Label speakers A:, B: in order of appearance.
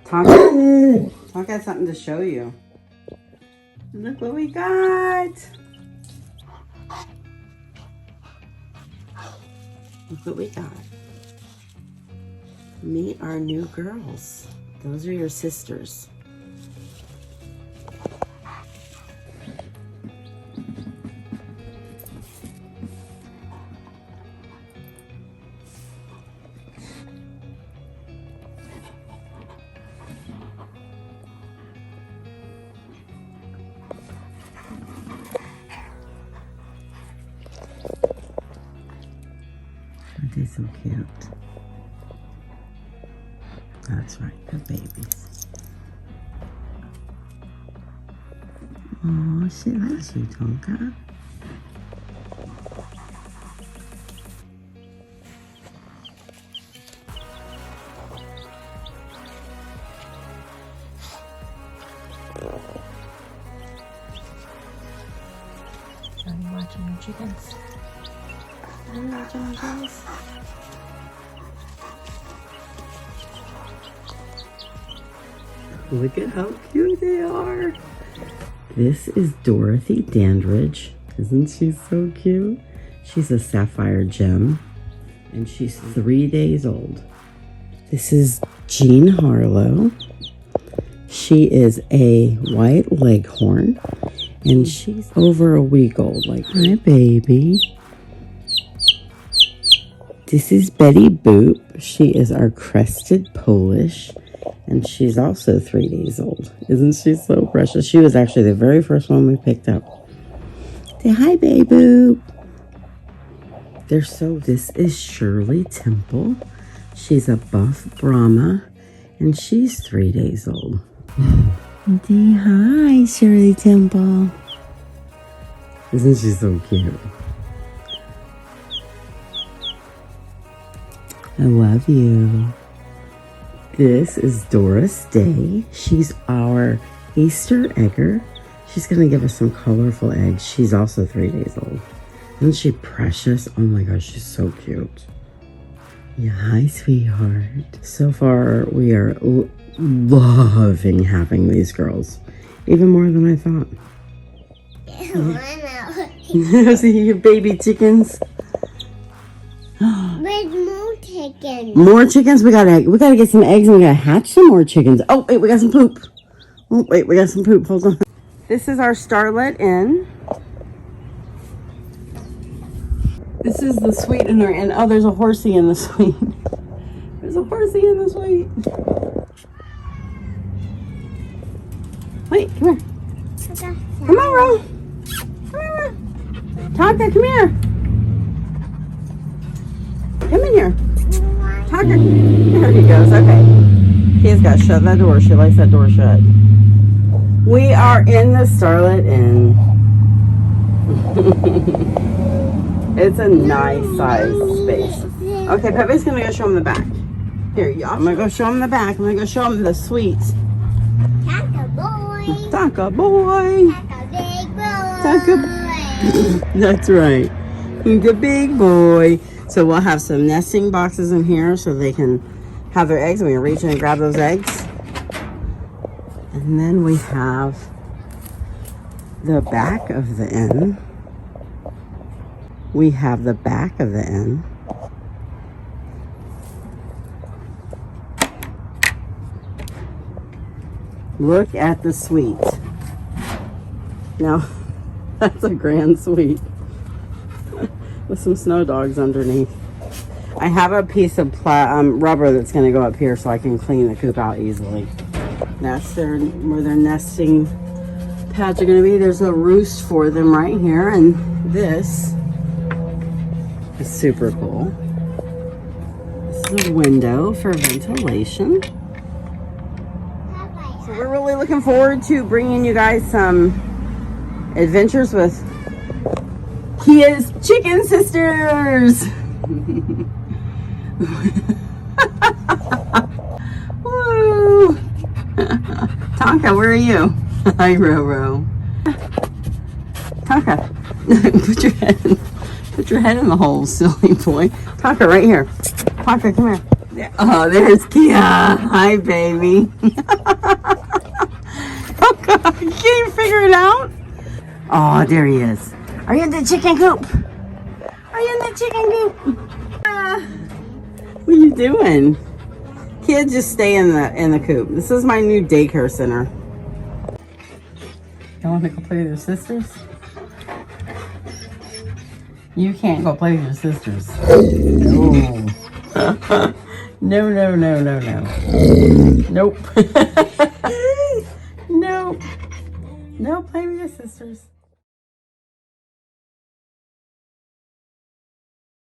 A: Tonka has something to show you. Look what we got. Look what we got. Meet our new girls. Those are your sisters. Aren't they so cute? That's right, the babies. Oh, she likes you, Tonka.
B: Are you watching your chickens? Are you watching my chickens?
A: Look at how cute they are. This is Dorothy Dandridge. Isn't she so cute? She's a sapphire gem, and she's 3 days old. This is Jean Harlow. She is a white leghorn, and she's over a week old. Like, hi, baby. This is Betty Boop. She is our crested Polish, and she's also 3 days old. Isn't she so precious? She was actually the very first one we picked up. Say hi, baby Boop. This is Shirley Temple. She's a buff Brahma, and she's 3 days old. Say hi, Shirley Temple. Isn't she so cute? I love you. This is Doris Day. She's our Easter egger. She's going to give us some colorful eggs. She's also 3 days old. Isn't she precious? Oh my gosh, she's so cute. Yeah, hi, sweetheart. So far, we are loving having these girls. Even more than I thought. See your baby chickens.
B: Where's more chickens?
A: More chickens? We gotta get some eggs and we gotta hatch some more chickens. Oh, wait, we got some poop. Oh, wait, we got some poop. Hold on. This is our Starlet Inn. This is the suite in our inn. Oh, there's a horsey in the suite. There's a horsey in the suite. Wait, come here. Come on, Ro. Come here, Ro. Tonka, come here. Come in here. Tonka. There he goes. Okay. He's got to shut that door. She likes that door shut. We are in the Starlet Inn. It's a nice size space. Okay, Pepe's going to go show him the back. Here, I'm going to go show him the back. I'm going to go show him the suite.
B: Tonka boy.
A: Tonka boy.
B: Tonka big boy.
A: That's right. He's a big boy. So we'll have some nesting boxes in here so they can have their eggs. We can reach in and grab those eggs. And then we have the back of the inn. We have the back of the inn. Look at the suite. Now, that's a grand suite with some snow dogs underneath. I have a piece of rubber that's going to go up here so I can clean the coop out easily. That's where their nesting pads are going to be. There's a roost for them right here, and this is super cool. This is a window for ventilation. So we're really looking forward to bringing you guys some adventures with Kia's chicken sisters. Woo! Tonka, where are you? Hi, Roro. Tonka, put your head in the hole, silly boy. Tonka, right here. Tonka, come here. Oh, there's Kia. Hi, baby. Oh, God. You can't even figure it out? Oh, there he is. Are you in the chicken coop? Are you in the chicken coop? What are you doing? Kids, just stay in the coop. This is my new daycare center. You want to go play with your sisters? You can't go play with your sisters. No. No. Nope. Nope. No, play with your sisters.